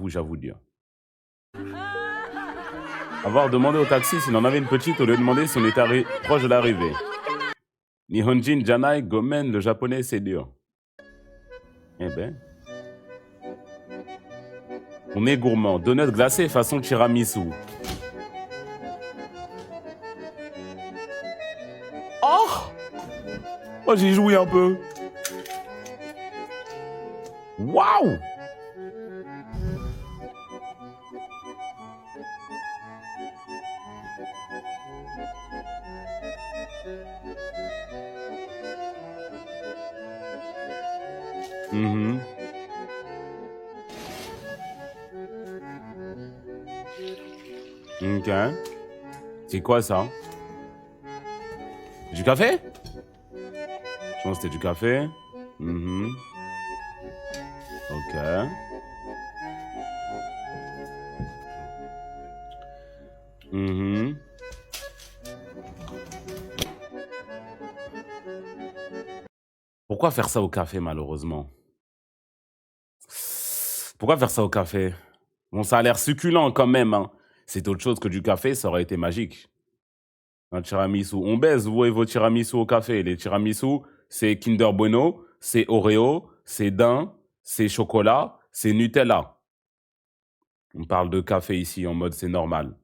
J'avoue dire. Avoir demandé au taxi s'il en avait une petite au lieu de demander si on était proche de l'arrivée. Nihonjin Janai Gomen, le japonais, c'est dur. Eh ben. On est gourmand. Donut glacé façon tiramisu. Oh! Oh, j'ai joué un peu. Waouh! Ok. C'est quoi ça? Du café? Je pense que c'était du café. Ok. Pourquoi faire ça au café, malheureusement? Pourquoi faire ça au café? Bon, ça a l'air succulent quand même, hein. C'est autre chose que du café, ça aurait été magique. Un tiramisu. On baise, vous et vos tiramisu au café. Les tiramisu, c'est Kinder Bueno, c'est Oreo, c'est daim, c'est chocolat, c'est Nutella. On parle de café ici en mode c'est normal.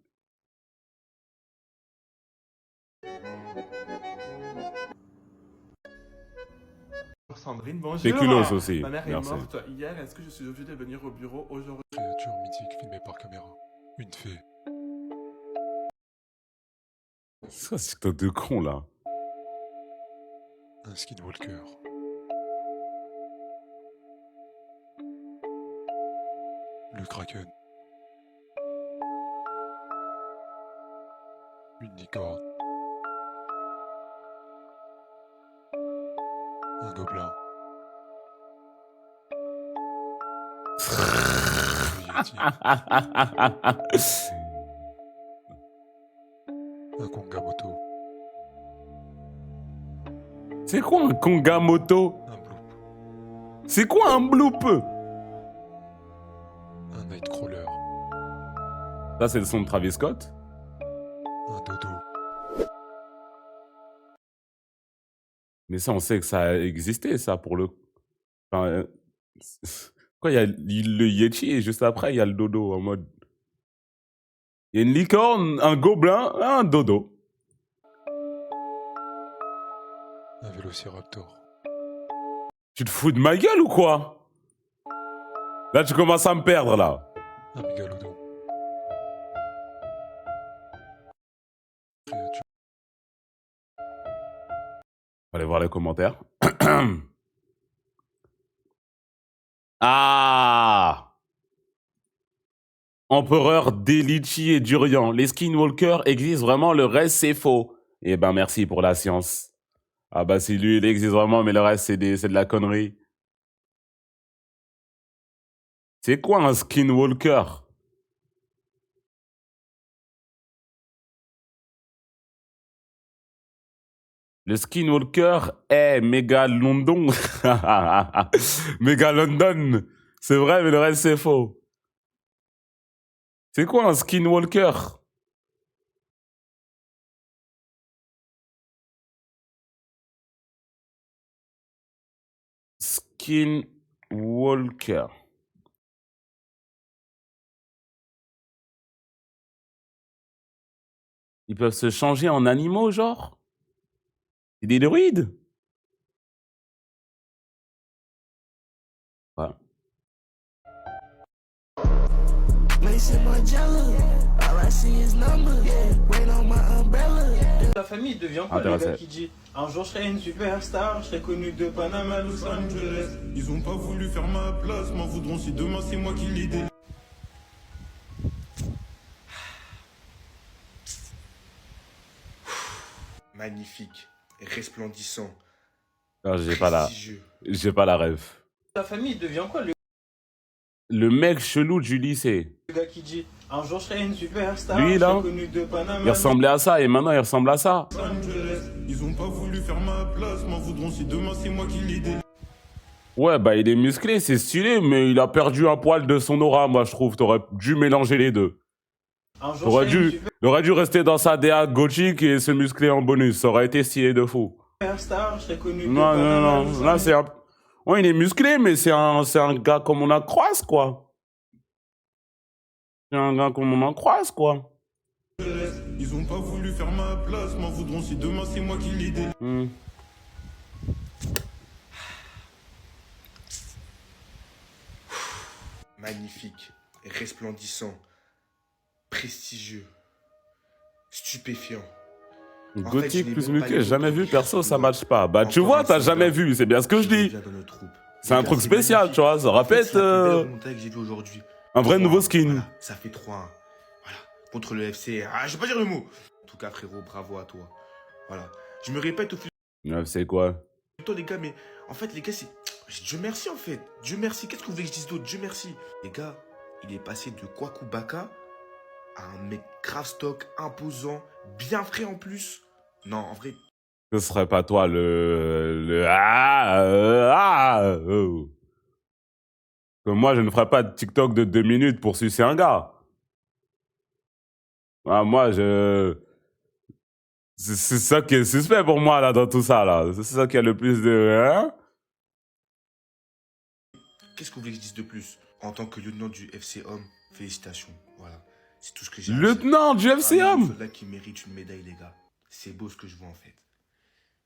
Sandrine, bonjour. Spéculoos aussi. Ma mère Merci. est morte hier. Est-ce que je suis obligé de venir au bureau aujourd'hui? Créature mythique filmée par caméra. Une fée. Ça, c'est un de con, là. Un skinwalker. Le kraken. Une licorne. Un gobelin. Un yeti. Un kongamoto. C'est quoi un kongamoto? Un bloop. C'est quoi un bloop? Un nightcrawler. Là, c'est le son de Travis Scott. Un dodo. Mais ça, on sait que ça a existé, ça, pour le... Enfin, quoi, il y a le Yeti et juste après, il y a le dodo en mode... Il y a une licorne, un gobelin, un dodo. Un vélociraptor. Tu te fous de ma gueule ou quoi? Là, tu commences à me perdre, là. Un mégalodon. Créature. Allez voir les commentaires. Ah! Empereur d'Elichi et Durian. Les skinwalkers existent vraiment, le reste c'est faux. Eh ben merci pour la science. Ah bah si lui il existe vraiment, mais le reste c'est de la connerie. C'est quoi un skinwalker? Le skinwalker est Mégalondon. Mégalondon. C'est vrai, mais le reste c'est faux. C'est quoi un skinwalker? Skinwalker. Ils peuvent se changer en animaux, genre? C'est des druides? Ouais. La famille devient quoi, le gars qui dit un jour je serai une superstar, je serai connu de Panama à Los Angeles. Ils ont pas voulu faire ma place, m'en voudront si demain c'est moi qui l'idée. Magnifique, resplendissant. Non, j'ai pas la rêve. La famille devient quoi, Le mec chelou du lycée. le gars qui dit un jour je serai une superstar, Lui, je là, serai connu de Panama il ressemblait à ça et maintenant il ressemble à ça. Los Angeles. Ils ont pas voulu faire ma place, m'en voudront si demain c'est moi qui l'idée. Ouais, bah il est musclé, c'est stylé, mais il a perdu un poil de son aura, moi je trouve. T'aurais dû mélanger les deux. Un jour, je serai une Il aurait dû rester dans sa DA gothique et se muscler en bonus. Ça aurait été stylé de fou. superstar, je serai connu de Non, non, Panama. non. Là, c'est un... Ouais, il est musclé, mais c'est un gars comme on en croise, quoi. C'est un gars comme on en croise, quoi. Ils ont pas voulu faire ma place, m'en voudront si demain c'est moi qui l'idée. Magnifique, resplendissant, prestigieux, stupéfiant. En fait, je Gothique n'ai plus même pas musclé, les jamais mots vu, pour perso, dire ça tout match pas. Bah, tu Encore vois, un t'as jamais soldat vu, c'est bien ce que je qui dis. revient dans notre troupe. C'est un Les gars, truc spécial, magnifique. tu vois, ça En fait, répète c'est la plus belle remontade que j'ai vue aujourd'hui. un vrai 3-1, nouveau skin. Voilà, ça fait 3-1. Voilà, contre le FC. Ah, je vais pas dire le mot. En tout cas, frérot, bravo à toi. Voilà. Je me répète au fil Ouais, c'est quoi? du temps, les gars, mais en fait, les gars, c'est. Dieu merci, en fait. Dieu merci. Qu'est-ce que vous voulez que je dise d'autre? Dieu merci. Les gars, il est passé de Kwaku Baka à un mec grave stock, imposant, bien frais en plus. Non, en vrai, Ce serait pas toi Que moi, je ne ferais pas de TikTok de 2 minutes pour sucer un gars. Ah, moi, c'est ça qui est suspect pour moi, là, dans tout ça, là. C'est ça qui a le plus de... Hein? qu'est-ce que vous voulez que je dise de plus? En tant que lieutenant du FC Homme, félicitations. Voilà. C'est tout ce que j'ai à dire. Lieutenant du Un FCM! soldat qui mérite une médaille, les gars. C'est beau ce que je vois, en fait.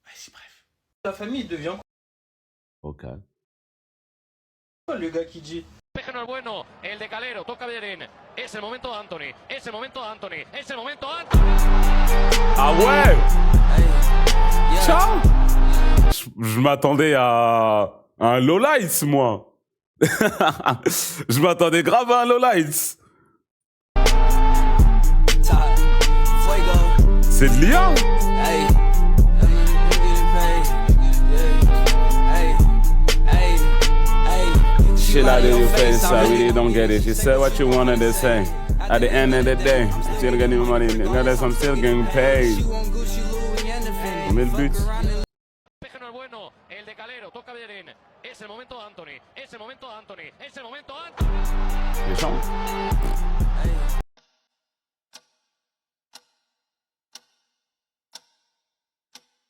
Vas-y, bref. La famille devient Ok. quoi le gars qui dit Despeje no es bueno, el de Calero, toca Bellerín. Es el momento de Anthony, es el momento de Anthony, es el momento de Anthony. Ah ouais! Ciao! Je m'attendais à un lowlights, moi. Je m'attendais grave à un lowlights. C'est de l'IA? Shit out of your face, I really don't get it. You said what you wanted to say. At the end of the day, I'm still getting money. I'm still getting paid. 1000 buts. Despeje no es bueno, el de Calero, toca Bellerín. Es el momento de Anthony, es el momento de Anthony, es el momento de Anthony. Les champs.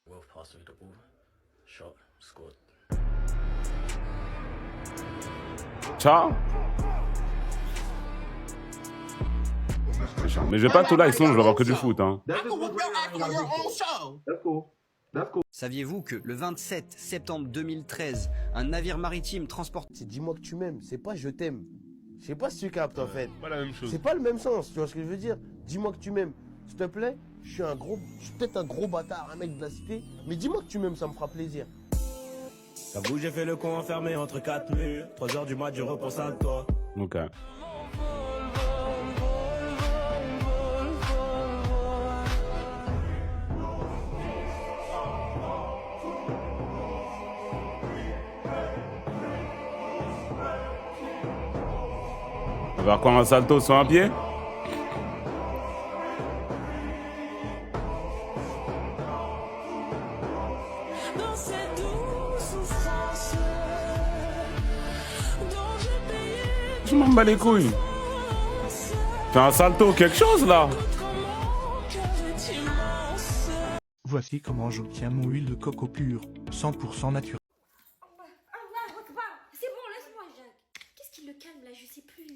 Wolf passed through the ball, shot, scored. Ciao. Les champs. Mais j'ai pas tout là, sinon je vais avoir que du foot. Hein. Saviez-vous que le 27 septembre 2013, un navire maritime transportait... C'est dis-moi que tu m'aimes, c'est pas je t'aime. Je sais pas si tu captes en fait. Pas la même chose. C'est pas le même sens, tu vois ce que je veux dire? Dis-moi que tu m'aimes. S'il te plaît, je suis peut-être un gros bâtard, un mec de la cité, mais dis-moi que tu m'aimes, ça me fera plaisir. J'avoue, j'ai fait le con enfermé entre 4 murs. 3 heures du mat, je repense à toi. Ok. On va voir quoi un salto sur un pied? Je m'en bats les couilles. Fais un salto, quelque chose là. Voici comment j'obtiens mon huile de coco pure, 100% naturelle. C'est bon, laisse-moi, Jacques. Qu'est-ce qui le calme là? Je sais plus.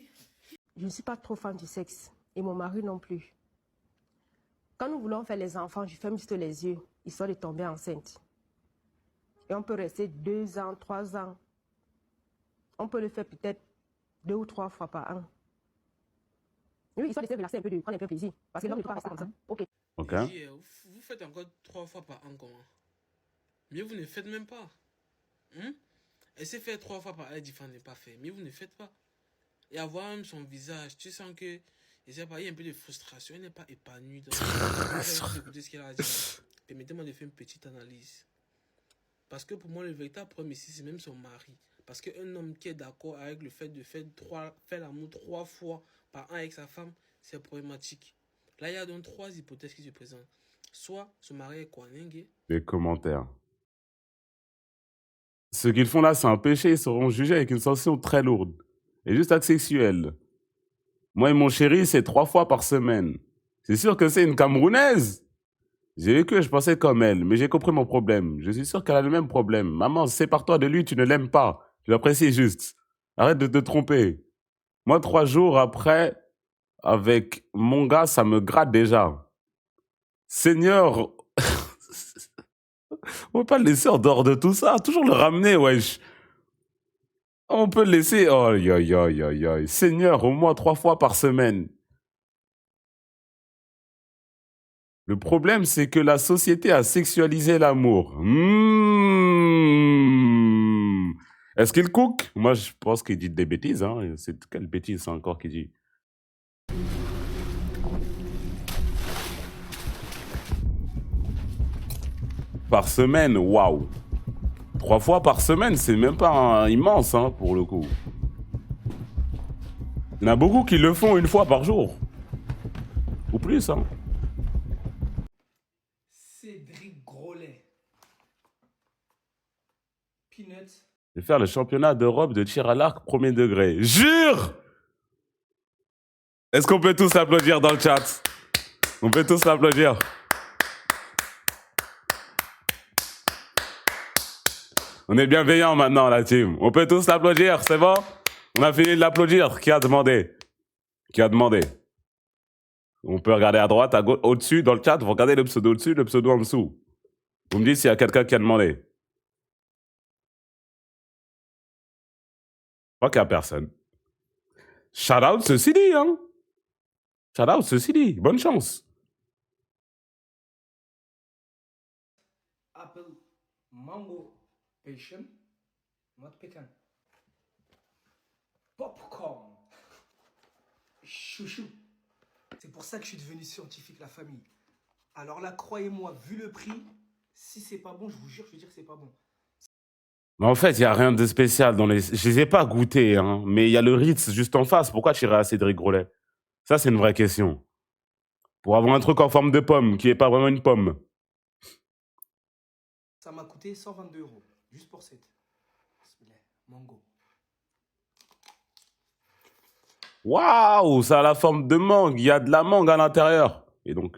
Je ne suis pas trop fan du sexe. Et mon mari non plus. Quand nous voulons faire les enfants, je ferme juste les yeux, histoire de tomber enceinte. Et on peut rester 2 ans, 3 ans. On peut le faire peut-être 2 ou 3 fois par an. Oui, histoire de se relaxer un peu, de prendre un peu plaisir. Parce que l'homme ne peut pas rester comme ça. Ok. Ok. Vous faites encore 3 fois par an, comment? Mais vous ne faites même pas. Essayez de faire 3 fois par an, différent n'est pas fait. Mais vous ne faites pas. Et avoir même son visage, tu sens que il y a un peu de frustration, il n'est pas épanoui. Écoutez ce qu'il a dit. Permettez-moi de faire une petite analyse. Parce que pour moi, le véritable problème ici, c'est même son mari. Parce qu'un homme qui est d'accord avec le fait de faire l'amour 3 fois par an avec sa femme, c'est problématique. Là, il y a donc 3 hypothèses qui se présentent. Soit son mari est kwaningue. Les commentaires. Ce qu'ils font là, c'est un péché. Ils seront jugés avec une sanction très lourde. Et juste acte sexuel. Moi et mon chéri, c'est 3 fois par semaine. C'est sûr que c'est une Camerounaise. J'ai vécu, je pensais comme elle, mais j'ai compris mon problème. Je suis sûr qu'elle a le même problème. Maman, sépare-toi de lui, tu ne l'aimes pas. Tu l'apprécies juste. Arrête de te tromper. Moi, 3 jours après, avec mon gars, ça me gratte déjà. Seigneur, on peut pas le laisser en dehors de tout ça. Toujours le ramener, wesh. On peut le laisser. Oh, aïe, aïe, aïe, aïe, aïe. Seigneur, au moins 3 fois par semaine. Le problème, c'est que la société a sexualisé l'amour. Est-ce qu'il cook? Moi, je pense qu'il dit des bêtises. Hein. C'est quelle bêtise, ça, encore, qu'il dit? Par semaine, waouh. 3 fois par semaine, c'est même pas immense, hein, pour le coup. Il y en a beaucoup qui le font 1 fois par jour. Ou plus, hein. Cédric Grolet. Peanuts. Je vais faire le championnat d'Europe de tir à l'arc 1er degré. Jure! Est-ce qu'on peut tous l'applaudir dans le chat? On peut tous l'applaudir. On est bienveillants maintenant, la team. On peut tous l'applaudir, c'est bon? On a fini de l'applaudir. Qui a demandé? Qui a demandé? On peut regarder à droite, à gauche, au-dessus, dans le chat. Vous regardez le pseudo au-dessus, le pseudo en dessous. Vous me dites s'il y a quelqu'un qui a demandé. Je crois qu'il n'y a personne. Shout out, ceci dit, hein? Shout out, ceci dit. Bonne chance. Apple Mango Passion. Not pecan. Popcorn. Chouchou. C'est pour ça que je suis devenu scientifique, la famille. Alors là, croyez-moi, vu le prix, si c'est pas bon, je vous jure, je vais dire que c'est pas bon. Mais en fait, il n'y a rien de spécial dans les... Je les ai pas goûtés, hein. Mais il y a le Ritz juste en face. Pourquoi tu irais à Cédric Grolet? Ça, c'est une vraie question. Pour avoir un truc en forme de pomme, qui n'est pas vraiment une pomme. Ça m'a coûté 122 €, juste pour cette. Mango. Waouh, ça a la forme de mangue. Il y a de la mangue à l'intérieur. Et donc?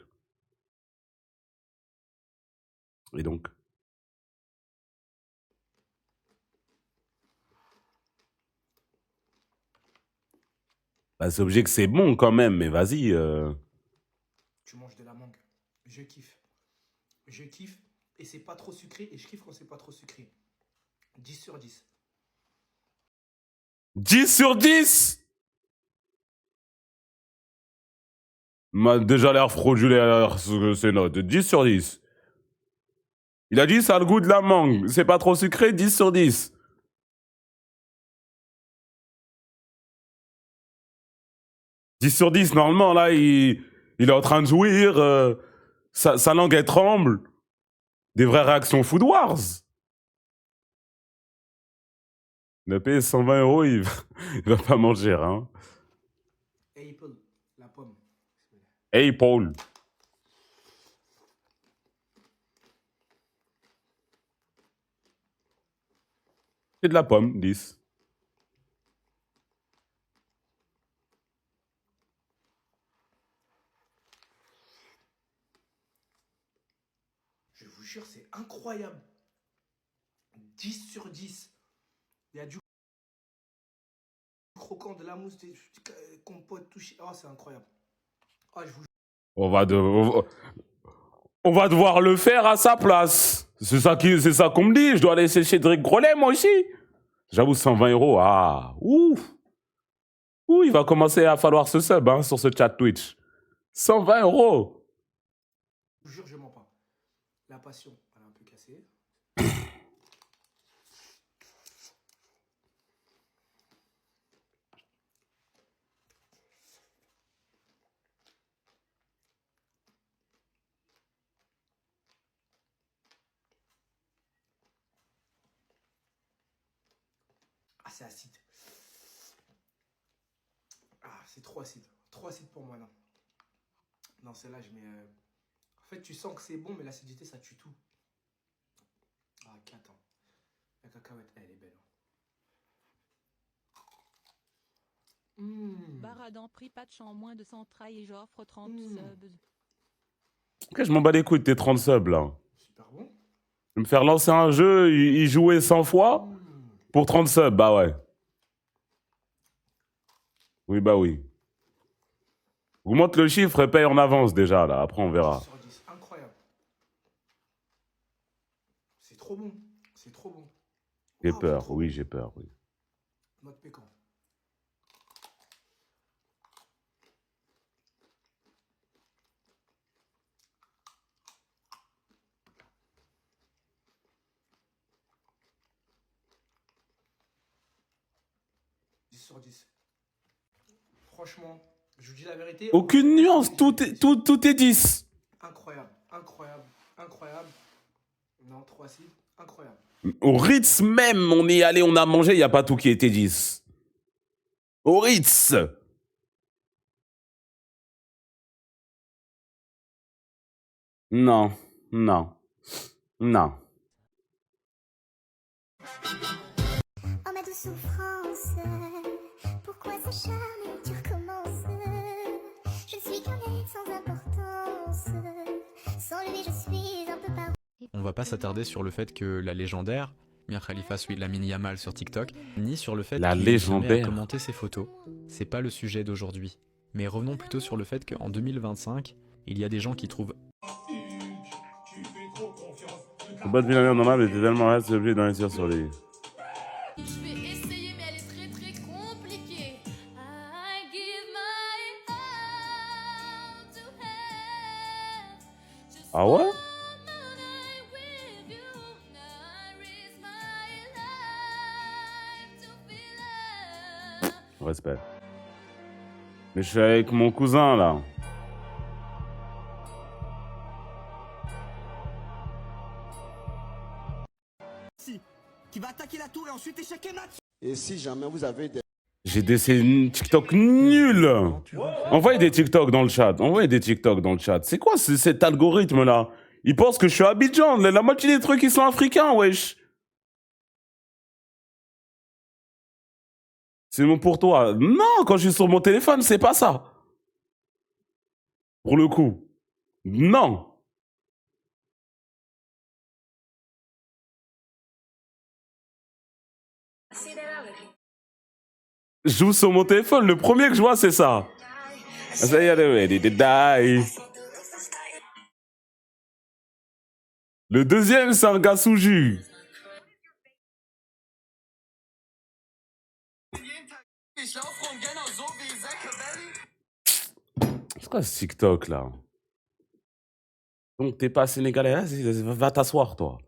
Bah, c'est obligé que c'est bon quand même, mais vas-y. Tu manges de la mangue. Je kiffe. Je kiffe. Et c'est pas trop sucré. Et je kiffe quand c'est pas trop sucré. 10 sur 10. 10 sur 10! M'a déjà l'air frauduleux, ces notes. 10 sur 10. Il a dit ça a le goût de la mangue. C'est pas trop sucré, 10 sur 10. « 10 sur 10, normalement, là, il est en train de jouir. Sa langue, elle tremble. Des vraies réactions Food Wars. Il a payé 120 €, il va pas manger, hein. Apple, la pomme. Apple. C'est de la pomme, 10. Je vous jure, c'est incroyable. 10 sur 10. Il y a du croquant, de la mousse, des compotes, tout. Oh, c'est incroyable. Oh, je vous jure. On va devoir le faire à sa place. C'est ça qu'on me dit. Je dois aller chez Cédric Grolet, moi aussi. J'avoue, 120 €. Ah, ouf. Ouh, il va commencer à falloir ce sub hein, sur ce chat Twitch. 120 €. Je vous jure, je mens pas. La passion, elle est un peu cassée. Ah, c'est acide. Ah, c'est trop acide. Trop acide pour moi, non. Non, celle-là, je mets... En fait, tu sens que c'est bon, mais l'acidité, ça tue tout. Ah, 4 ans. La cacahuète, elle est belle. Baradan pris patch en moins de 100 try et j'offre 30 subs. Ok, je m'en bats les couilles de tes 30 subs là. Super bon. Me faire lancer un jeu, y jouer 100 fois pour 30 subs, bah ouais. Oui, bah oui. Augmente le chiffre et paye en avance déjà là, après on verra. 10 sur 10, incroyable. C'est trop bon. C'est trop bon. J'ai peur, oui, j'ai peur, oui. Mode pécan. Sur 10. Franchement, je vous dis la vérité. Aucune nuance, tout est 10. Incroyable, incroyable, incroyable. Non, 3 cibles, incroyable. Au Ritz même, on est allé, on a mangé, il n'y a pas tout qui était 10. Au Ritz. Non, non, non. Oh ma douce souffrance, pourquoi s'acharner, tu recommences. Je ne suis qu'un être sans importance. Sans lui je suis un peu par... On va pas s'attarder sur le fait que la légendaire Mia Khalifa suit Lamine Yamal sur TikTok, ni sur le fait La qu'il légendaire. a commenté ses photos. C'est pas le sujet d'aujourd'hui. Mais revenons plutôt sur le fait qu'en 2025, il y a des gens qui trouvent Le bot vilain normal était tellement raide, c'est obligé d'investir sur lui. Je vais essayer mais elle est très très compliquée. I give my all to her. Just Ah ouais? Respect. Mais je suis avec mon cousin là. Qui va attaquer la tour et ensuite échecker match. Et si jamais vous avez des... J'ai des TikTok nuls. Envoyez des TikTok dans le chat. Envoyez des TikTok dans le chat. C'est quoi cet algorithme là? Il pense que je suis à Abidjan. La moitié des trucs ils sont africains, wesh. C'est bon pour toi. Non, quand je suis sur mon téléphone, c'est pas ça. Pour le coup. Non. Je joue sur mon téléphone, le premier que je vois, c'est ça. Ça y est, ready to die. Le deuxième, c'est un gars sous jus. C'est quoi ce TikTok là? Donc t'es pas sénégalais, hein? Va t'asseoir toi.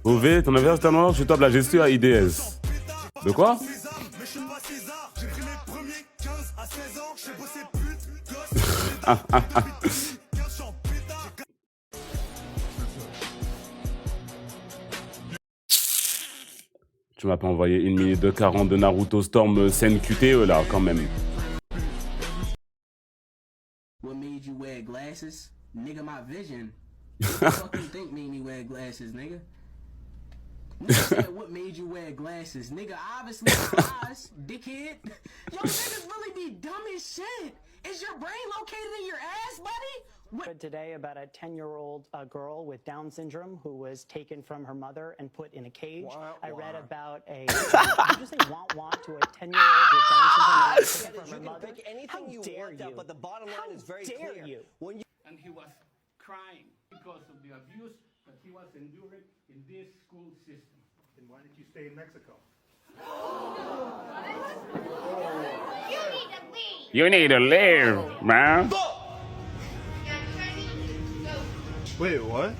OV, ton avis c'est un je tape la gestion à IDS. De quoi? Tu m'as pas envoyé 1 minute de 40 de Naruto Storm scène QTE là quand même. What made you wear glasses? Nigga, my vision. What the fuck you think made me wear glasses, nigga? Nigga said, what made you wear glasses? Nigga, obviously eyes, dickhead. Yo, niggas really be dumb as shit. Is your brain located in your ass, buddy? Read today about a 10-year-old girl with Down syndrome who was taken from her mother and put in a cage. I read about a did you say want to a 10-year-old with Down syndrome who was taken from her mother? How dare you? But the bottom line is very clear. You? And he was crying because of the abuse that he was enduring in this school system. Then why did you stay in Mexico? You need to leave, man. Wait, what?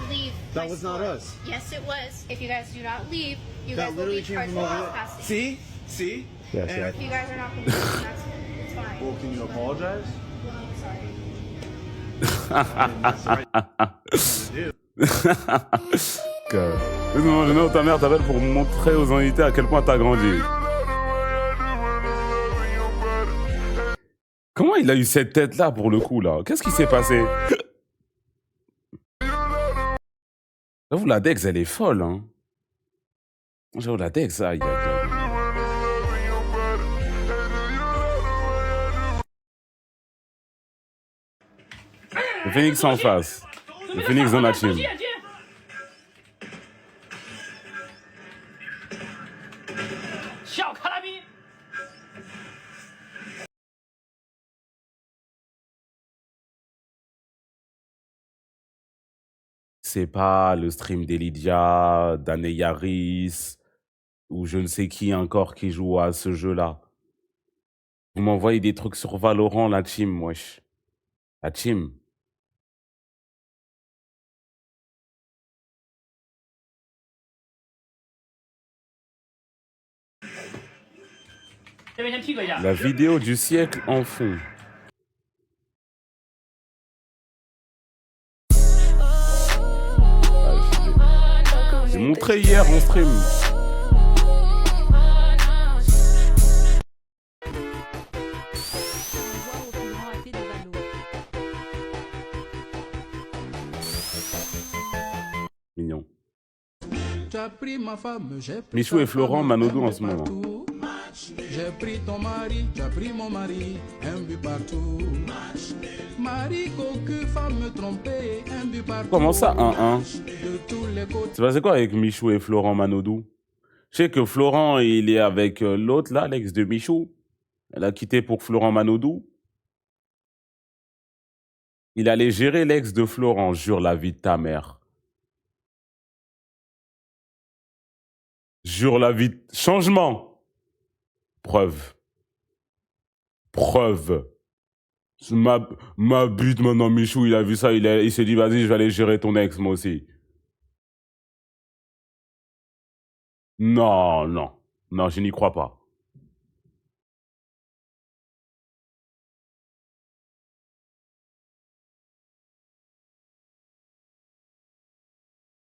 Leave. That was not us. Yes, it was. If you guys do not leave, you That guys will be literally came charged from with over there. trespassing. See? See? Yes, And yes. If you guys are not complying, it's fine. Well, can you apologize? Well, I'm sorry. Laisse-moi ta mère t'appelle pour montrer aux invités à quel point t'as grandi. Comment il a eu cette tête-là pour le coup, là? Qu'est-ce qui s'est passé? J'avoue, la Dex, elle est folle, hein. J'avoue, la Dex, aïe, aïe, aïe. Le Phoenix en face. Le Phoenix dans la team. C'est pas le stream d'Elydia, d'Anne Yaris, ou je ne sais qui encore qui joue à ce jeu-là. Vous m'envoyez des trucs sur Valorant, la team, wesh. La team. La vidéo du siècle en fond. J'ai montré hier en stream. Mignon. Michou et Florent Manodou en ce moment. J'ai pris ton mari, j'ai pris mon mari, un but partout. Mari, cocu, femme trompée, un but partout. Comment ça, 1-1? C'est passé quoi avec Michou et Florent Manodou? Je sais que Florent, il est avec l'autre là, l'ex de Michou. Elle a quitté pour Florent Manodou. Il allait gérer l'ex de Florent, jure la vie de ta mère. Jure la vie de... Changement. Preuve. Preuve. Ma bute maintenant, Michou, il a vu ça, il s'est dit, vas-y, je vais aller gérer ton ex, moi aussi. Non, non. Non, je n'y crois pas.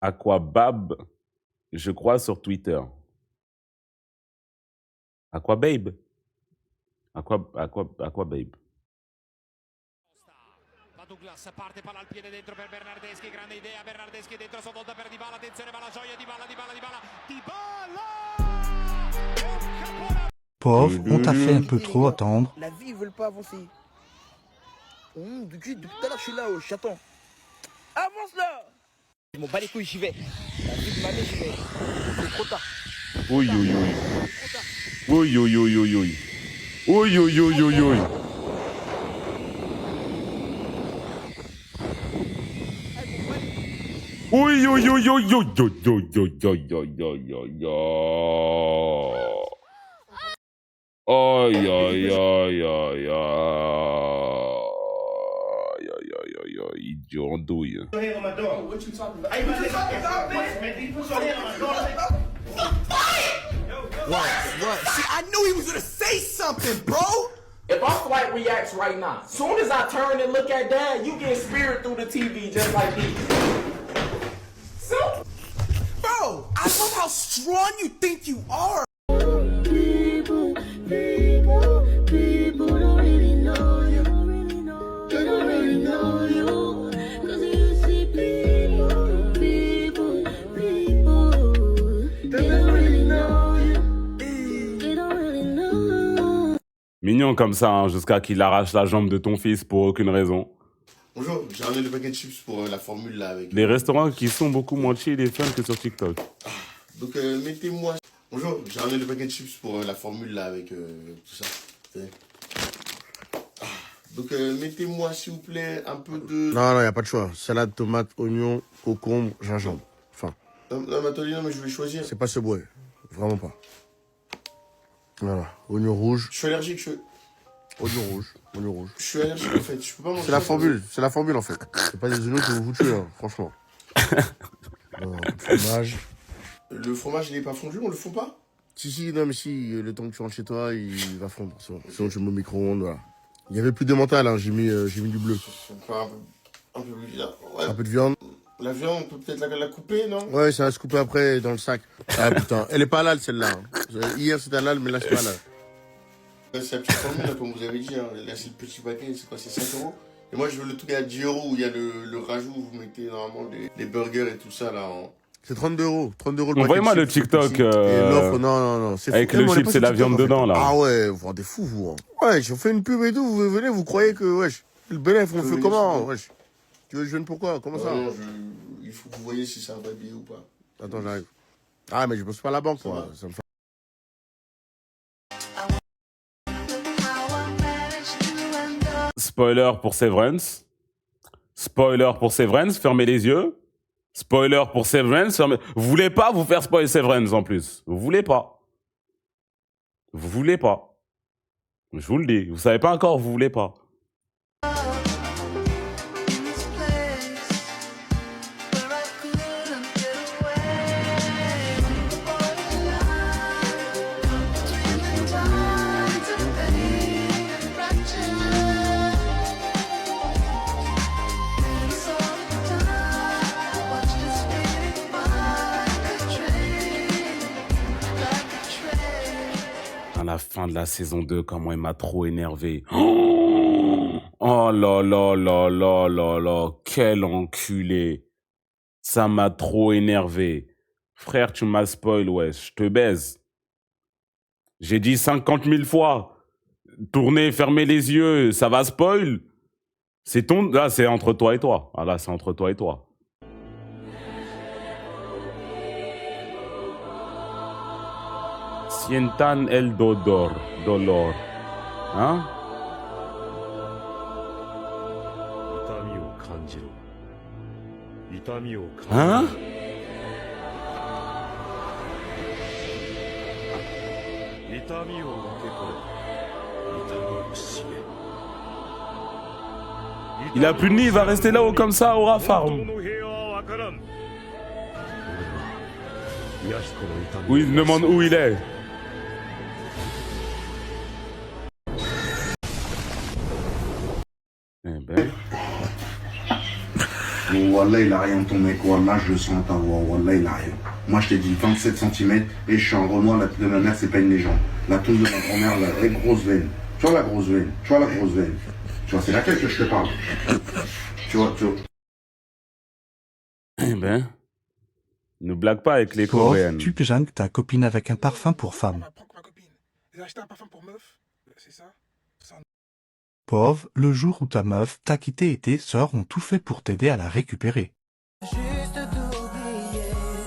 Aquabab, je crois, sur Twitter. Aquababe. Aquababe. La Douglas parte, palla al piede dentro per Bernardeschi, grande idea, Bernardeschi dentro, sua volta per Dybala, attenzione, va la gioia, Dybala. Pauvre, on t'a fait un peu trop attendre. La vie, ils veulent pas avancer. Depuis tout à l'heure, je suis là, j'attends. Avance là! Je m'en bats les couilles, j'y vais. La vie de ma mère, j'y vais. C'est trop tard. Oui, oui, oui. Oui, oui, oui, oui, oui. Oui, oui, oui, oui, oui. Oui, oui, oui, oui, oui, Aïe, aïe, aïe, aïe, aïe, idiot en douille. What? See, I knew he was gonna say something, bro! If our flight reacts right now, soon as I turn and look at Dad, you get spirit through the TV just like me. Bro, I love how strong you think you are. People don't really know you. They don't really know you. Cause you see people. They don't really know you. They don't really know. Mignon comme ça, hein, jusqu'à qu'il arrache la jambe de ton fils pour aucune raison. Bonjour, j'ai ramené le paquet de chips pour la formule là avec... Les restaurants qui sont beaucoup moins chill et fun que sur TikTok. Donc mettez-moi... Bonjour, j'ai ramené le paquet de chips pour la formule là avec tout ça. Donc mettez-moi s'il vous plaît un peu de... Non, y a pas de choix. Salade, tomate, oignon, concombre, gingembre. Enfin. Non, mais je vais choisir. C'est pas ce bois. Vraiment pas. Voilà. Oignon rouge. Je suis allergique, Oignon rouge. Je suis allergique en fait, je peux pas manger. C'est la formule en fait. C'est pas des oignons que vous tuez, hein, franchement. Un peu de fromage. Le fromage il est pas fondu, on le fond pas? Si, non mais si, le temps que tu rentres chez toi, il va fondre. Sinon tu mets au micro-ondes, voilà. Il y avait plus de mental, hein, j'ai mis du bleu. Un peu de viande. Ouais. Un peu de viande. La viande, on peut peut-être la couper, non? Ouais, ça va se couper après dans le sac. Ah putain, elle est pas halal celle-là. Hein. Hier c'était halal, mais là c'est pas halal. C'est un petit formule, là, comme vous avez dit. Hein. Là, c'est le petit paquet, c'est quoi? C'est 5 euros. Et moi, je veux le truc à 10 euros où il y a le rajout où vous mettez normalement les burgers et tout ça là. C'est 32 euros. 32 euros le paquet. Envoyez-moi le chips, TikTok. Et l'offre, non. Avec le chips et la viande dedans, là. Ah ouais, vous rendez fou, vous. Hein. Ouais, je fais une pub et tout, vous venez, vous croyez que, wesh, le bénéf, on fait comment, wesh? Tu veux que je vienne pourquoi? Comment ça? Non, il faut que vous voyez si c'est un vrai billet ou pas. Attends, j'arrive. Ah, mais je bosse pas à la banque, moi. Ça me fait... Spoiler pour Severance. Spoiler pour Severance, fermez les yeux. Spoiler pour Severance, fermez... Vous voulez pas vous faire spoiler Severance en plus. Vous voulez pas. Vous voulez pas. Je vous le dis. Vous savez pas encore, vous voulez pas. À la fin de la saison 2, comment il m'a trop énervé. Oh là là là là là là, quel enculé. Ça m'a trop énervé. Frère, tu m'as spoil, ouais, je te baise. J'ai dit 50 000 fois. Tournez, fermez les yeux, ça va spoil. C'est ton... Là, c'est entre toi et toi. Ah là, c'est entre toi et toi. Sientan el dolor. Hein? Hein? Il a plus de nid, il va rester là-haut comme ça, au Farm. Oui, il demande où il est. Eh ben... Wallah, il a rien ton mec, Wallah, je le sens à ta voix, Wallah, il a rien. Moi, je t'ai dit 27 cm et je suis un Renoir, la tête de ma mère, c'est pas une légende. La toux de ma grand-mère, la vraie grosse veine. Tu vois la grosse veine, tu vois, c'est laquelle que je te parle. Tu vois. Eh ben, ne blague pas avec les Pauvre, Coréennes. tu que ta copine avec un parfum pour femme. J'ai acheté un parfum pour meuf, c'est ça? Pauvre, le jour où ta meuf t'a quitté et tes sœurs ont tout fait pour t'aider à la récupérer. Juste t'oublier,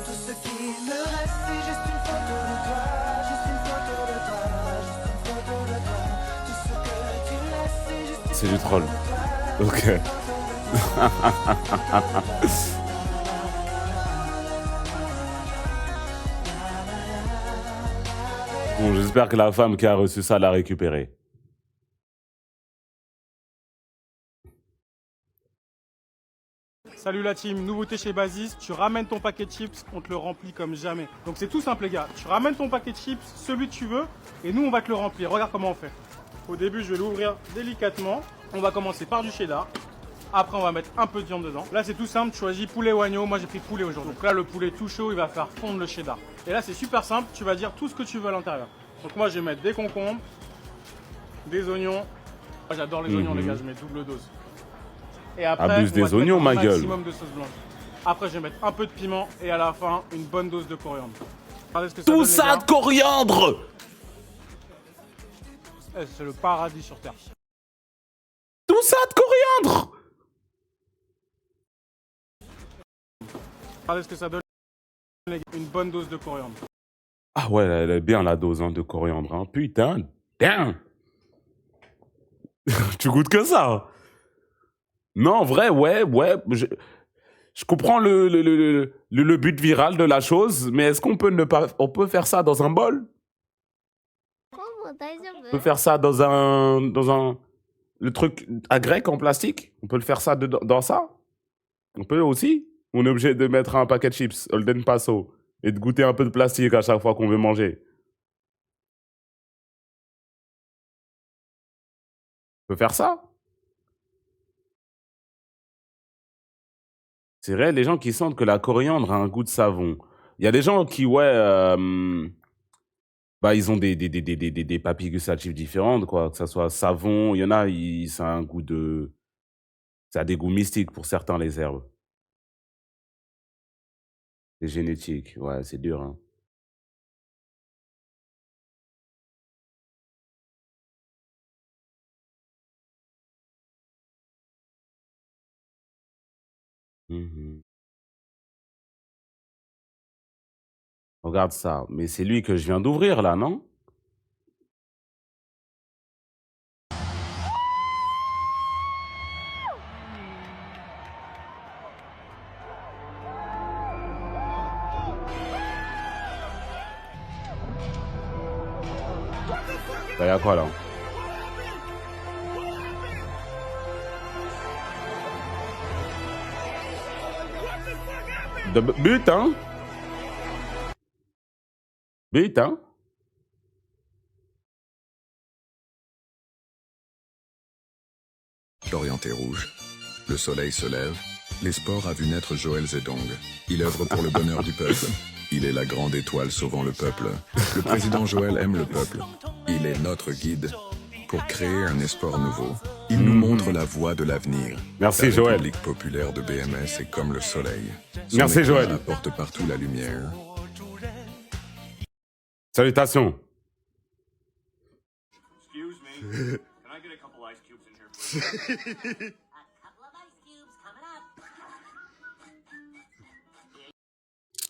tout ce qui me reste, c'est juste une photo de toi, juste une photo de toi, juste une photo de toi. Tout ce que tu laisses, c'est juste une C'est du troll. Ok. Bon, j'espère que la femme qui a reçu ça l'a récupéré. Salut la team, nouveauté chez Basis, tu ramènes ton paquet de chips, on te le remplit comme jamais. Donc c'est tout simple les gars, tu ramènes ton paquet de chips, celui que tu veux, et nous on va te le remplir. Regarde comment on fait. Au début je vais l'ouvrir délicatement, on va commencer par du cheddar. Après on va mettre un peu de viande dedans. Là c'est tout simple, tu choisis poulet ou agneau, moi j'ai pris poulet aujourd'hui. Donc là le poulet tout chaud, il va faire fondre le cheddar. Et là c'est super simple, tu vas dire tout ce que tu veux à l'intérieur. Donc moi je vais mettre des concombres, des oignons. Moi j'adore les oignons les gars, je mets double dose. Et après, Abuse des oignons, ma gueule. Maximum de sauce blanche. Après, je vais mettre un peu de piment et à la fin, une bonne dose de coriandre. Regardez ce que ça Tout donne, ça les gars. de coriandre! Eh, c'est le paradis sur terre. Tout ça de coriandre! Regardez ce que ça donne, les gars. Une bonne dose de coriandre. Ah ouais, elle est bien la dose hein, de coriandre. Hein. Putain, damn! Tu goûtes que ça? Non, en vrai, ouais. Je comprends le but viral de la chose, mais est-ce qu'on peut ne pas... On peut faire ça dans un bol? On peut faire ça dans un... Le truc à grec en plastique? On peut le faire ça dans ça? On peut aussi? On est obligé de mettre un paquet de chips, Holden Paso, et de goûter un peu de plastique à chaque fois qu'on veut manger. On peut faire ça? C'est vrai, les gens qui sentent que la coriandre a un goût de savon. Il y a des gens qui, Bah, ils ont des papilles gustatives différentes, quoi. Que ça soit savon, il y en a, ça a un goût de... Ça a des goûts mystiques pour certains, les herbes. C'est génétique, ouais, c'est dur, hein. Mhm. Regarde ça. Mais c'est lui que je viens d'ouvrir, là, non? Bah, y a quoi, là? But, hein? But, hein? L'Orient est rouge. Le soleil se lève. Les sports a vu naître Joël Zedong. Il œuvre pour le bonheur du peuple. Il est la grande étoile sauvant le peuple. Le président Joël aime le peuple. Il est notre guide pour créer un espoir nouveau. Il nous montre la voie de l'avenir. Merci, la Joël. République populaire de BMS est comme le soleil. Son Merci, éclat Joël. apporte partout la lumière. Salutations. Excuse me. Can I get a couple ice cubes in here, please?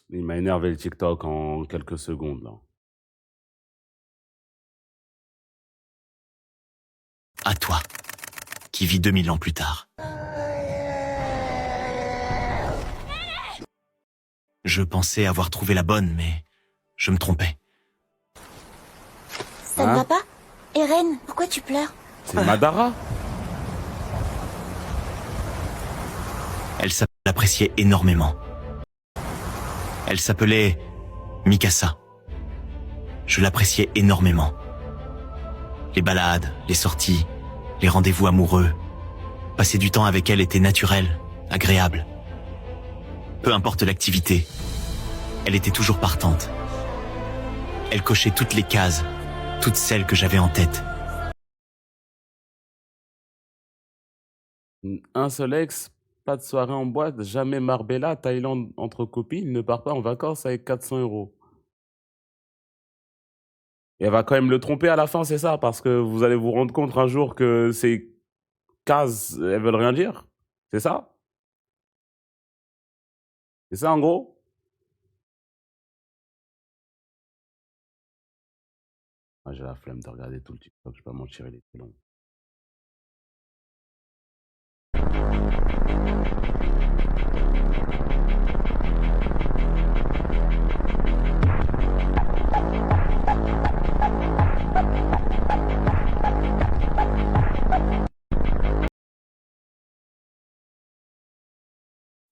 Il m'a énervé le TikTok en quelques secondes, là. À toi, qui vis 2000 ans plus tard. Je pensais avoir trouvé la bonne, mais je me trompais. Ça ne va pas Eren, pourquoi tu pleures? C'est Madara? Elle l'appréciait énormément. Elle s'appelait Mikasa. Je l'appréciais énormément. Les balades, les sorties, les rendez-vous amoureux. Passer du temps avec elle était naturel, agréable. Peu importe l'activité, elle était toujours partante. Elle cochait toutes les cases, toutes celles que j'avais en tête. Un seul ex, pas de soirée en boîte, jamais Marbella, Thaïlande entre copines, ne part pas en vacances avec 400 €. Et elle va quand même le tromper à la fin, c'est ça? Parce que vous allez vous rendre compte un jour que ces cases, elles veulent rien dire? C'est ça? C'est ça en gros? Ah, j'ai la flemme de regarder tout le TikTok, je vais pas mentir, il est très long.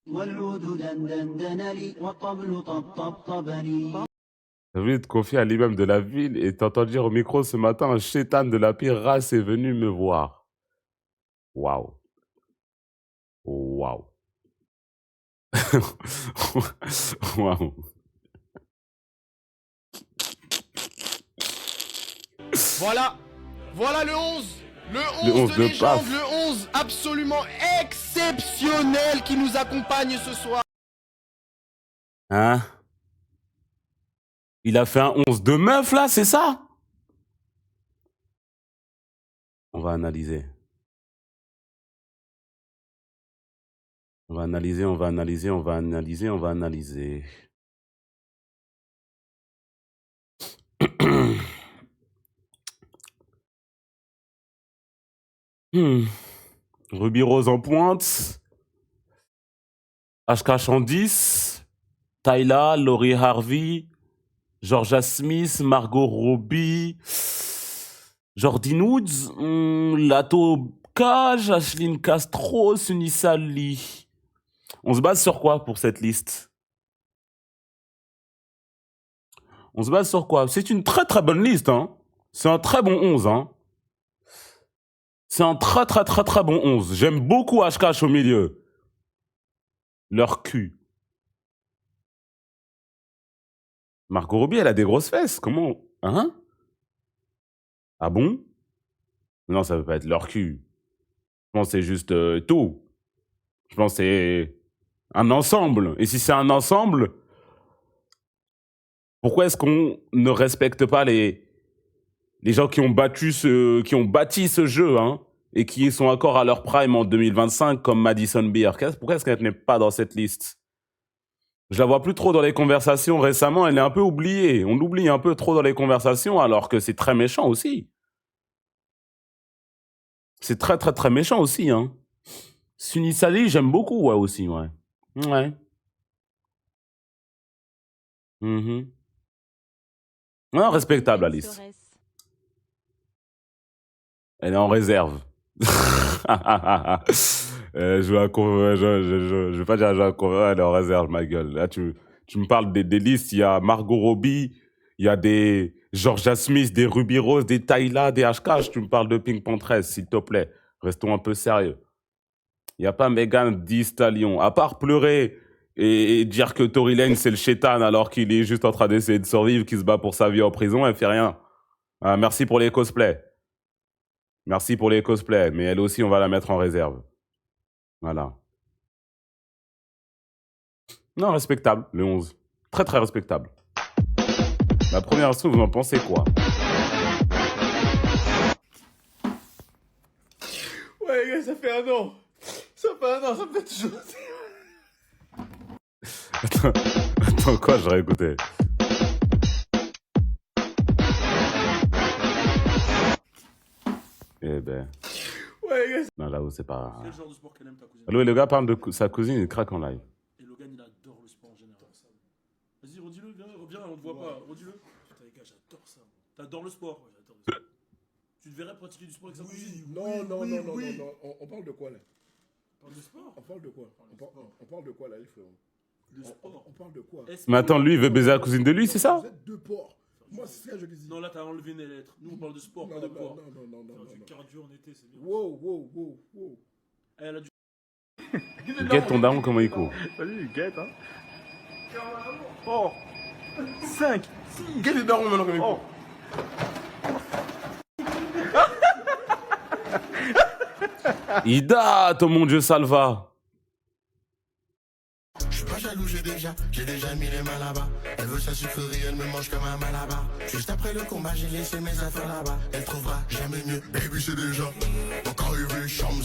والعود دندن لي والطبل طبطبني. T'as voulu te confier à l'imam de la ville et t'entends dire au micro ce matin, un chétan de la pire race est venu me voir. Waouh. Waouh. Waouh. Voilà, voilà le 11. Le 11, Le 11 de de légende, Paf. le 11 absolument exceptionnel qui nous accompagne ce soir. Hein? Il a fait un 11 de meuf là, c'est ça? On va analyser. On va analyser, on va analyser, on va analyser, on va analyser. Ruby Rose en pointe. HK en 10. Tyla, Laurie Harvey. Georgia Smith, Margot Robbie. Jordan Woods. Lato Cage, Ashlyn Castro, Sunisa Lee. On se base sur quoi pour cette liste? On se base sur quoi? C'est une très très bonne liste, hein. C'est un très bon 11, hein. C'est un très très très très bon 11. J'aime beaucoup HK au milieu. Leur cul. Margot Robbie, elle a des grosses fesses. Comment? Hein? Ah bon? Non, ça peut pas être leur cul. Je pense que c'est juste tout. Je pense que c'est un ensemble. Et si c'est un ensemble, pourquoi est-ce qu'on ne respecte pas les gens qui ont bâti ce jeu, hein, et qui sont encore à leur prime en 2025, comme Madison Beer? Pourquoi est-ce qu'elle n'est pas dans cette liste? Je la vois plus trop dans les conversations récemment, elle est un peu oubliée. On l'oublie un peu trop dans les conversations, alors que c'est très méchant aussi. C'est très, très, très méchant aussi, hein. Sunisali, j'aime beaucoup, ouais, aussi, ouais. Ouais. Mhm. Non, respectable, Alice. Elle est en réserve. Je vais pas dire elle est en réserve, ma gueule. Là, tu me parles des listes. Il y a Margot Robbie, il y a des Georgia Smith, des Ruby Rose, des Tyla, des HK. Tu me parles de Pink Panthers, s'il te plaît. Restons un peu sérieux. Il n'y a pas Megan Thee Stallion. À part pleurer et dire que Tory Lanez, c'est le chétan alors qu'il est juste en train d'essayer de survivre, qu'il se bat pour sa vie en prison, elle fait rien. Ah, merci pour les cosplays. Merci pour les cosplays. Mais elle aussi, on va la mettre en réserve. Voilà. Non, respectable, le 11. Très, très respectable. La première instance, vous en pensez quoi? Ouais, gars, ça fait un an. Ça fait un an, ça me fait toujours... Attends, quoi, je réécoutais. Eh ben... Ouais, gars. Non, là-haut, c'est pas... Quel genre de sport qu'elle aime ta cousine? Allô, et le gars parle de sa cousine, il craque en live. Et Logan, il adore le sport en général. Vas-y, redis-le, viens, on te voit pas, redis-le. Putain, les gars, j'adore ça. T'adores le sport? Ouais, j'adore le sport. Tu te verrais pratiquer du sport avec sa cousine? Non. On parle de quoi là? On parle de sport? On parle de quoi? On parle de quoi là, les frères? De sport. On parle de quoi? Mais attends, lui, il veut baiser la cousine de lui, c'est ça? Vous êtes deux porcs. Moi, c'est ce que je dis. Non, là, t'as enlevé les lettres. Nous, on parle de sport, pas de porc. Non. Du cardio en été, c'est bien. Wow. Elle a du... Guette ton daron, comment il court. Vas-y, guette, hein. Oh 5, 6. Guette les darons maintenant comme il court. Il date, oh mon Dieu, salva. Je suis pas jaloux, j'ai déjà mis les mains là-bas. Elle veut sa sucrerie, elle me mange comme un malabar. Juste après le combat, j'ai laissé mes affaires là-bas. Elle trouvera jamais mieux. Baby, c'est déjà. Donc arrivé, chambre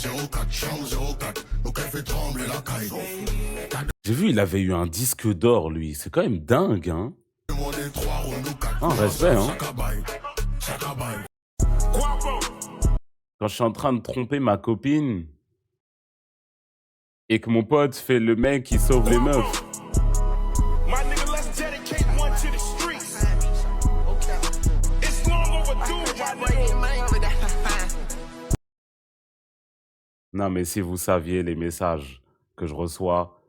04. Donc elle fait trembler la caille. J'ai vu, il avait eu un disque d'or, lui. C'est quand même dingue, hein. Un respect, hein. Quand je suis en train de tromper ma copine et que mon pote fait le mec qui sauve les meufs. Non, mais si vous saviez les messages que je reçois.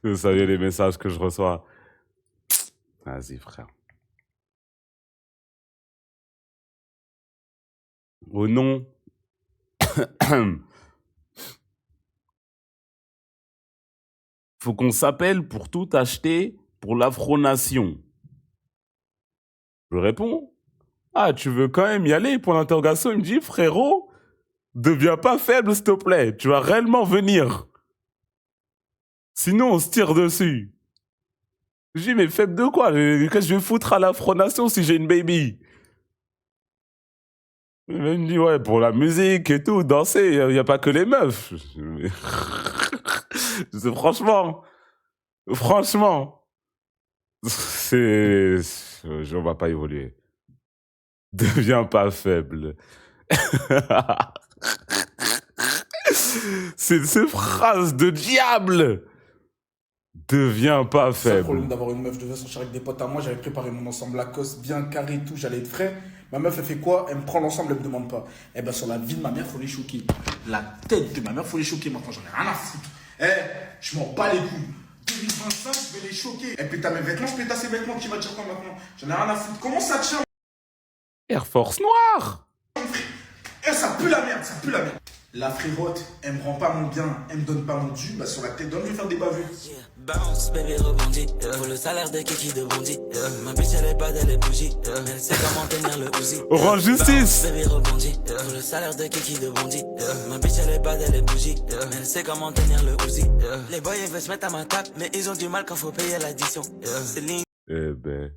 Vous saviez les messages que je reçois. Vas-y, frère. Au nom... Faut qu'on s'appelle pour tout acheter pour l'Afro-Nation. Je réponds. Ah, tu veux quand même y aller pour l'interrogation? Il me dit, frérot, deviens pas faible, s'il te plaît. Tu vas réellement venir. Sinon, on se tire dessus. Je dis, mais faible de quoi? Qu'est-ce que je vais foutre à l'Afro-Nation si j'ai une baby? Il me dit, ouais, pour la musique et tout, danser, il n'y a pas que les meufs. Franchement, on va pas évoluer. Deviens pas faible. C'est ces phrases de diable. Deviens pas C'est le faible. problème d'avoir une meuf. Je devais sortir avec des potes à moi. J'avais préparé mon ensemble Lacoste bien carré et tout. J'allais être frais. Ma meuf, elle fait quoi? Elle me prend l'ensemble, elle me demande pas. Eh ben, sur la vie de ma mère, faut les choquer. La tête de ma mère, faut les choquer maintenant. J'en ai rien à foutre. Je m'en bats les couilles. 2025, je vais les choquer. Elle pète à mes vêtements, je pète à ses vêtements. Qui va dire quoi maintenant? J'en ai rien à foutre. Comment ça tient? Air Force Noire. Ça pue la merde, ça pue la merde. La frérotte, elle me rend pas mon bien, elle me donne pas mon dû, bah sur la tête d'homme, je vais faire des bavures. Bounce, baby, rebondis. Pour le salaire de Kiki de Bondy. Ma bitch, elle est bad, elle est bougie. Elle sait comment tenir le Uzi. Orange Justice. Bounce, baby, rebondis. Pour le salaire de Kiki de Bondy. Ma bitch, elle est bad, elle est bougie. Elle sait comment tenir le Uzi. Les boys, ils veulent se mettre à ma table, mais ils ont du mal quand faut payer l'addition. C'est ligne. Eh ben.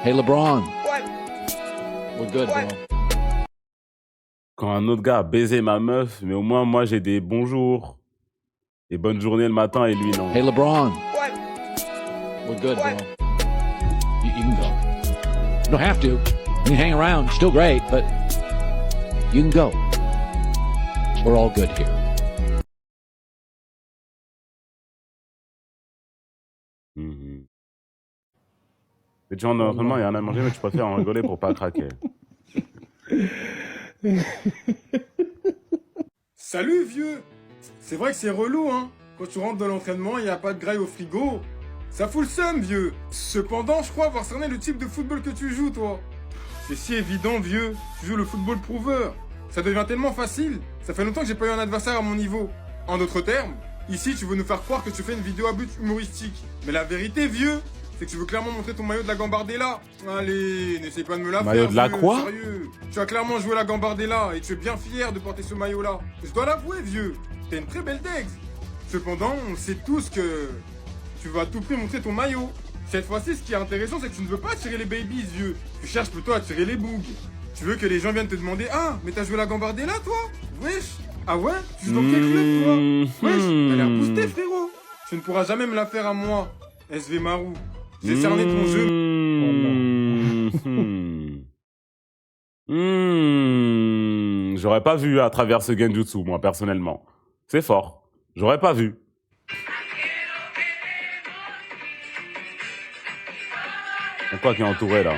Hey LeBron. We're good, bro. Quand un autre gars a baisé ma meuf, mais au moins moi j'ai des bonjours et bonne journée le matin et lui non. Hey LeBron. We're good, bro. You can go. You don't have to. You can hang around. Still great, but you can go. We're all good here. Et tu rentres dans l'entraînement, il y a rien à manger, mais tu préfères en rigoler pour pas craquer. Salut vieux. C'est vrai que c'est relou hein. Quand tu rentres dans l'entraînement, il n'y a pas de graille au frigo. Ça fout le seum vieux. Cependant, je crois avoir cerné le type de football que tu joues toi. C'est si évident vieux. Tu joues le football prouveur. Ça devient tellement facile. Ça fait longtemps que j'ai pas eu un adversaire à mon niveau. En d'autres termes, ici tu veux nous faire croire que tu fais une vidéo à but humoristique. Mais la vérité vieux, c'est que tu veux clairement montrer ton maillot de la Gambardella. Allez, n'essaye pas de me la maillot faire. De la vieux, quoi sérieux. Tu as clairement joué la Gambardella et tu es bien fier de porter ce maillot-là. Je dois l'avouer, vieux. T'es une très belle dex. Cependant, on sait tous que tu vas à tout prix montrer ton maillot. Cette fois-ci, ce qui est intéressant, c'est que tu ne veux pas attirer les babies, vieux. Tu cherches plutôt à attirer les bougs. Tu veux que les gens viennent te demander « Ah, mais t'as joué la Gambardella, toi ?» Wesh. Ah ouais? Tu joues dans quel club, toi? Wesh, t'as l'air boosté, frérot. Tu ne pourras jamais me la faire à moi, SV Marou. J'ai cerné ton jeu. J'aurais pas vu à travers ce genjutsu, moi, personnellement. C'est fort. J'aurais pas vu. Pourquoi qui est entouré, là?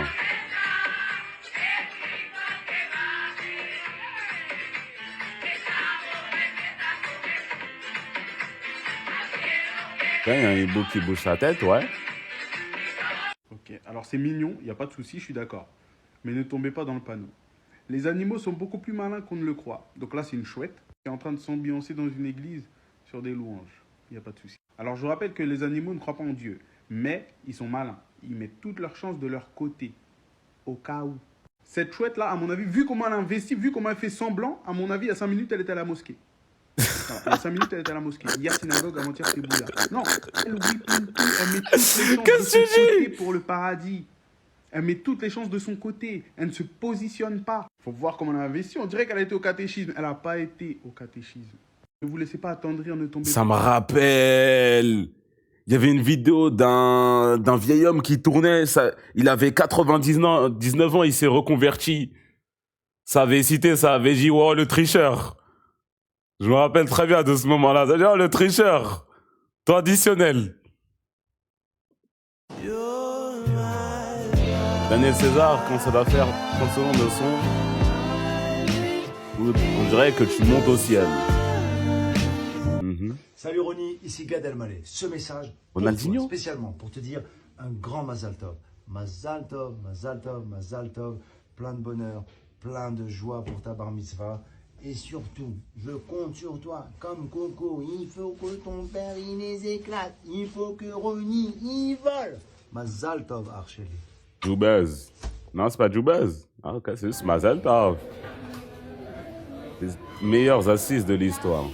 Il y a un hibou qui bouge sa tête, ouais. Ok, alors c'est mignon, il n'y a pas de souci, je suis d'accord. Mais ne tombez pas dans le panneau. Les animaux sont beaucoup plus malins qu'on ne le croit. Donc là, c'est une chouette qui est en train de s'ambiancer dans une église sur des louanges. Il n'y a pas de souci. Alors je vous rappelle que les animaux ne croient pas en Dieu. Mais ils sont malins. Ils mettent toutes leurs chances de leur côté. Au cas où. Cette chouette-là, à mon avis, vu comment elle a investi, vu comment elle fait semblant, à mon avis, à 5 minutes, elle était à la mosquée. Non, il y a 5 minutes, elle était à la mosquée. Hier, synagogue, avant-hier, c'est Bouddha. Non, elle oublie tout, elle met toutes les chances de son côté pour le paradis. Elle met toutes les chances de son côté. Elle ne se positionne pas. Il faut voir comment elle a investi. On dirait qu'elle a été au catéchisme. Elle n'a pas été au catéchisme. Ne vous laissez pas attendrir, ne tombez pas. Ça me rappelle. Il y avait une vidéo d'un vieil homme qui tournait. Il avait 99 ans, il s'est reconverti. Ça avait cité, ça avait dit, wow, le tricheur. Je me rappelle très bien de ce moment-là. Ça veut dire, oh, le tricheur. Traditionnel. Daniel César, quand ça va faire 30 secondes de son, on dirait que tu montes au ciel. Salut Ronnie, ici Gad Elmaleh. Ce message, Ronaldinho, spécialement pour te dire un grand Mazal Tov. Mazal Tov, Mazal Tov, Mazal Tov. Plein de bonheur, plein de joie pour ta bar mitzvah. Et surtout, je compte sur toi, comme Coco. Il faut que ton père, il les éclate. Il faut que Ronnie, il vole. Mazal Tov, Archeli. Joubez. Non, c'est pas Joubez. Ah, ok, c'est juste Mazal Tov. Les meilleures assises de l'histoire.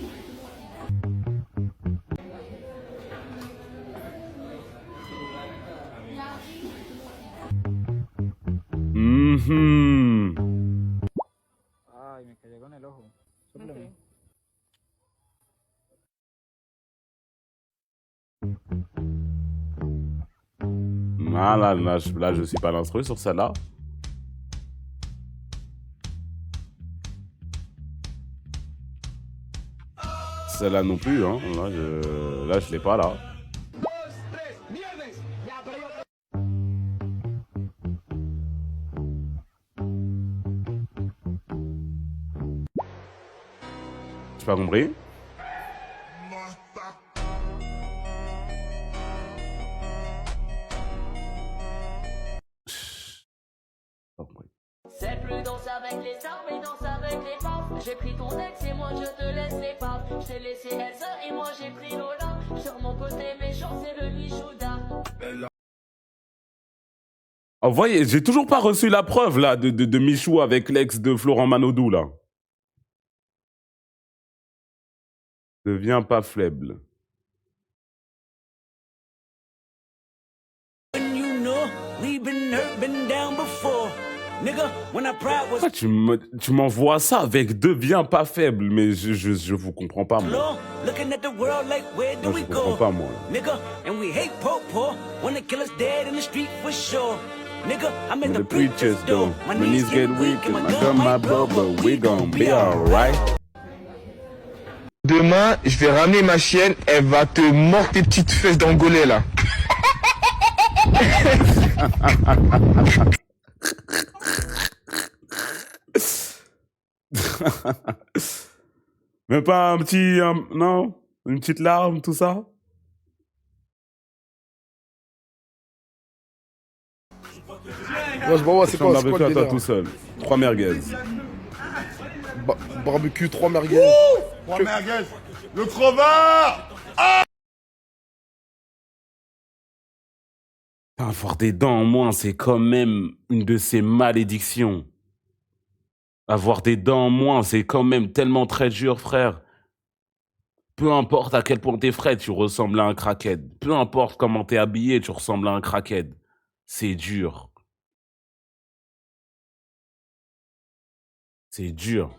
Ay, me cayó con el ojo. Sóplame. Ah, là, je suis pas l'instru sur celle-là. Celle-là non plus, hein. Là, je l'ai pas, là. J'ai pas compris. J'ai laissé Elsa et moi j'ai pris Lola. Sur mon côté méchant, c'est le Michouda. Oh, voyez, j'ai toujours pas reçu la preuve là de Michou avec l'ex de Florent Manodou là. Deviens pas faible. Pourquoi tu m'envoies ça avec deviens pas faible, mais je vous comprends pas moi. Non, je comprends pas moi. When the preachers go, my knees get weak and I got my blow, but we gon' be alright. Demain, je vais ramener ma chienne, elle va te mordre tes petites fesses d'angolais là. Même pas un petit... non? Une petite larme, tout ça? Ouais, je vois, c'est quoi, barbecue le à toi délire tout seul. 3 merguez. Barbecue, 3 merguez. 3 merguez. Le crevard. Avoir des dents en moins, c'est quand même une de ces malédictions. Avoir des dents en moins, c'est quand même tellement très dur, frère. Peu importe à quel point t'es frais, tu ressembles à un crackhead. Peu importe comment t'es habillé, tu ressembles à un crackhead. C'est dur. C'est dur.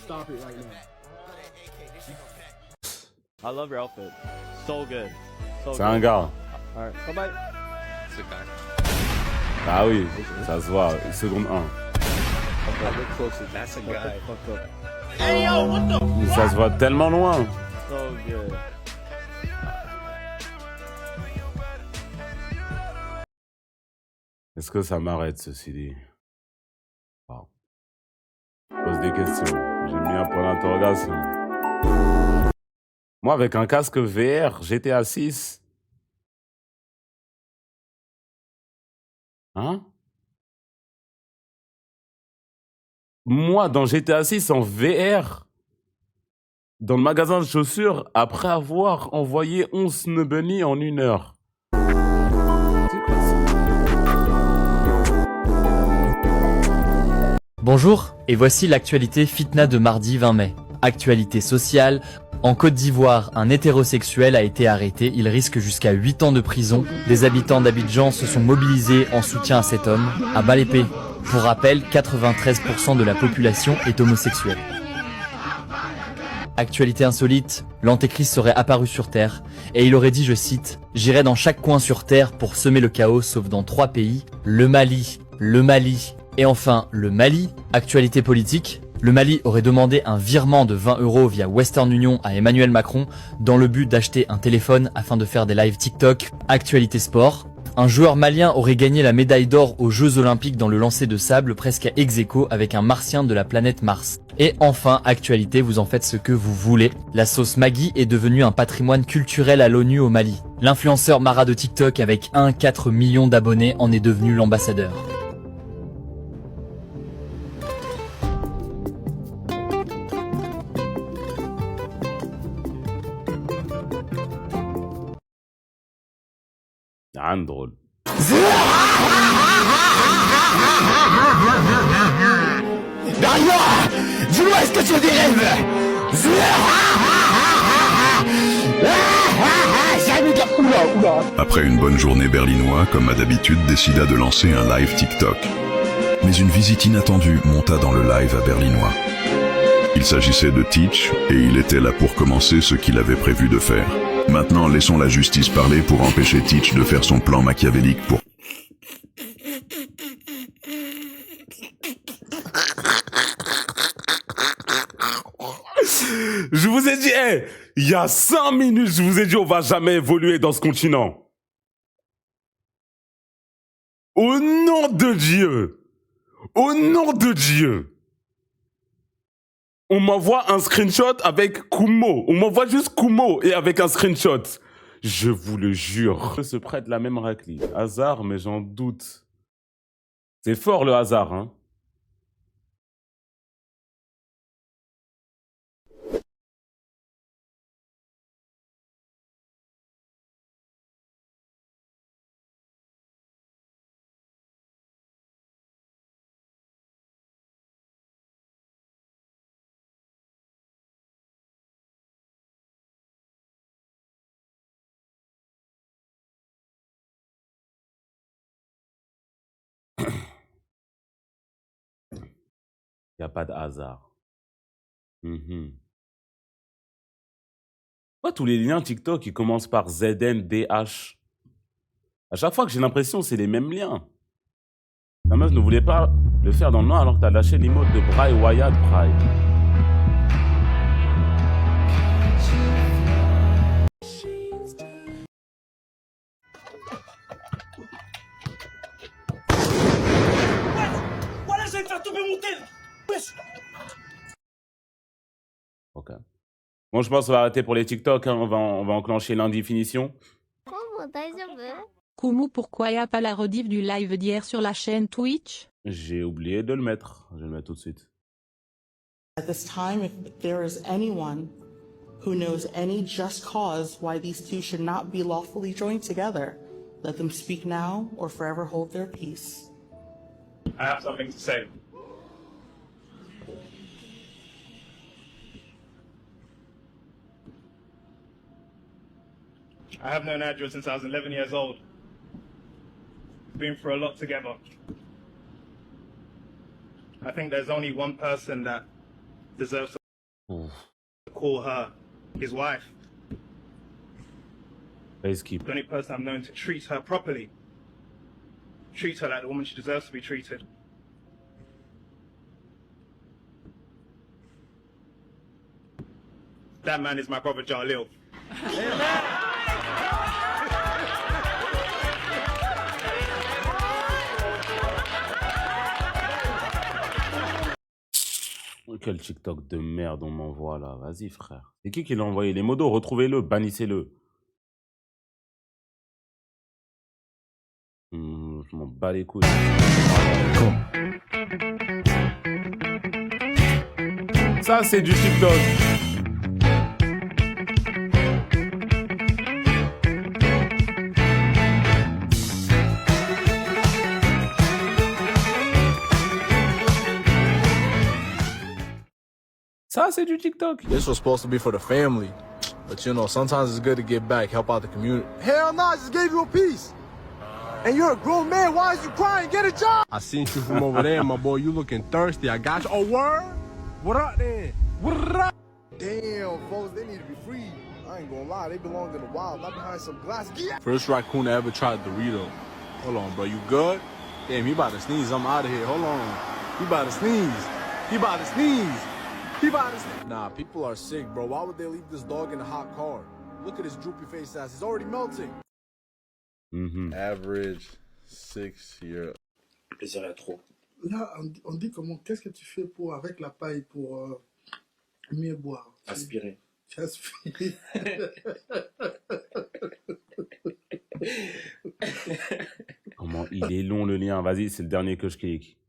Stop it right now. I love your outfit. So good. C'est un gars. Alright, bye bye. C'est un gars. Ah oui, ça se voit. Seconde 1. That's a guy. Hey yo, what the Mais ça se voit tellement loin. So good. Est-ce que ça m'arrête, ceci dit? Wow. Je pose des questions. J'ai mis un point d'interrogation. Moi, avec un casque VR, GTA 6. Hein? Moi, dans GTA 6 en VR, dans le magasin de chaussures, après avoir envoyé 11 Bunny en 1 heure. Bonjour, et voici l'actualité fitna de mardi 20 mai. Actualité sociale, en Côte d'Ivoire, un hétérosexuel a été arrêté, il risque jusqu'à 8 ans de prison. Des habitants d'Abidjan se sont mobilisés en soutien à cet homme, à bas l'épée. Pour rappel, 93% de la population est homosexuelle. Actualité insolite, l'antéchrist serait apparu sur Terre, et il aurait dit, je cite, « J'irai dans chaque coin sur Terre pour semer le chaos, sauf dans 3 pays, le Mali, et enfin, le Mali, actualité politique, le Mali aurait demandé un virement de 20 € via Western Union à Emmanuel Macron dans le but d'acheter un téléphone afin de faire des lives TikTok. Actualité sport, un joueur malien aurait gagné la médaille d'or aux Jeux Olympiques dans le lancer de sable presque à ex-aequo avec un martien de la planète Mars. Et enfin, actualité, vous en faites ce que vous voulez. La sauce Maggi est devenue un patrimoine culturel à l'ONU au Mali. L'influenceur Mara de TikTok avec 1,4 million d'abonnés en est devenu l'ambassadeur. Rien de drôle. Barre-moi! Dis-moi, est-ce que tu as des rêves? Après une bonne journée berlinois, comme à d'habitude, décida de lancer un live TikTok. Mais une visite inattendue monta dans le live à berlinois. Il s'agissait de Teach, et il était là pour commencer ce qu'il avait prévu de faire. Maintenant, laissons la justice parler pour empêcher Teach de faire son plan machiavélique pour... Je vous ai dit, il y a 5 minutes, je vous ai dit, on va jamais évoluer dans ce continent. Au nom de Dieu. Au nom de Dieu. On m'envoie un screenshot avec Kumo. On m'envoie juste Kumo et avec un screenshot. Je vous le jure. Se prête la même raclée. Hasard, mais j'en doute. C'est fort le hasard, hein. Il n'y a pas de hasard. Pourquoi tous les liens TikTok, ils commencent par ZNDH? À chaque fois que j'ai l'impression, c'est les mêmes liens. La meuf ne voulait pas le faire dans le noir alors que t'as lâché l'emote de Braille Wyatt Braille. Voilà, je vais faire tomber mon tel. Wesh. Ok. Bon, je pense qu'on va arrêter pour les TikTok. Hein. On va enclencher l'indéfinition. Kumu, pourquoi y a pas la rediff du live d'hier sur la chaîne Twitch? J'ai oublié de le mettre. Je vais le mettre tout de suite. At this time, if there is anyone who knows any just cause why these two should not be lawfully joined together, let them speak now or forever hold their peace. I have something to say. I have known Andrew since I was 11 years old. Been through a lot together. I think there's only one person that deserves to call her his wife. The only person I've known to treat her properly. Treat her like the woman she deserves to be treated. That man is my brother Jalil. Quel TikTok de merde on m'envoie là. Vas-y frère. C'est qui l'a envoyé? Les modos, retrouvez-le, bannissez-le. Je m'en bats les couilles. Ça c'est du TikTok. Ça, c'est du TikTok. This was supposed to be for the family. But you know, sometimes it's good to give back, help out the community. Hell no, I just gave you a piece. And you're a grown man, why is you crying? Get a job! I seen you from over there, my boy. You looking thirsty. I got you. Oh, word? What up, then? What up? Damn, folks, they need to be free. I ain't gonna lie, they belong in the wild, not behind some glass. First raccoon that ever tried Dorito. Hold on, bro, you good? Damn, he about to sneeze. I'm out of here. Hold on. He about to sneeze. He about to sneeze. Nah, people are sick, bro. Why would they leave this dog in a hot car? Look at his droopy face ass. He's already melting. Average 6 year. Plaisir à trop. Là, on dit comment, qu'est-ce que tu fais pour, avec la paille pour mieux boire? Aspirer. Tu aspires. Comment il est long le lien. Vas-y, c'est le dernier que je clique.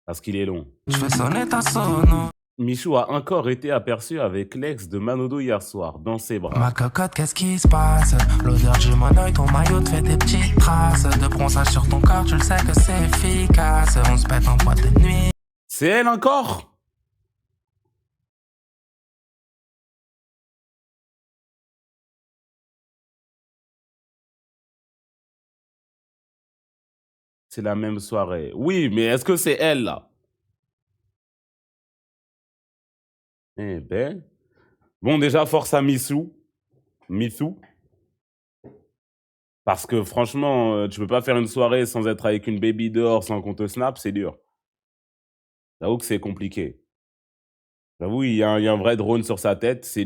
Parce qu'il est long. Je fais sonner ta sonne. Michou a encore été aperçu avec l'ex de Manodo hier soir, dans ses bras. Ma cocotte, qu'est-ce qui se passe? L'odeur du monoeil, ton maillot te fait des petites traces. De bronzage sur ton corps, tu le sais que c'est efficace. On se pète en boîte de nuit. C'est elle encore? C'est la même soirée. Oui, mais est-ce que c'est elle là? Eh ben. Bon, déjà, force à Missou. Parce que franchement, tu peux pas faire une soirée sans être avec une baby dehors, sans qu'on te snap, c'est dur. J'avoue que c'est compliqué. J'avoue, il y a un vrai drone sur sa tête. C'est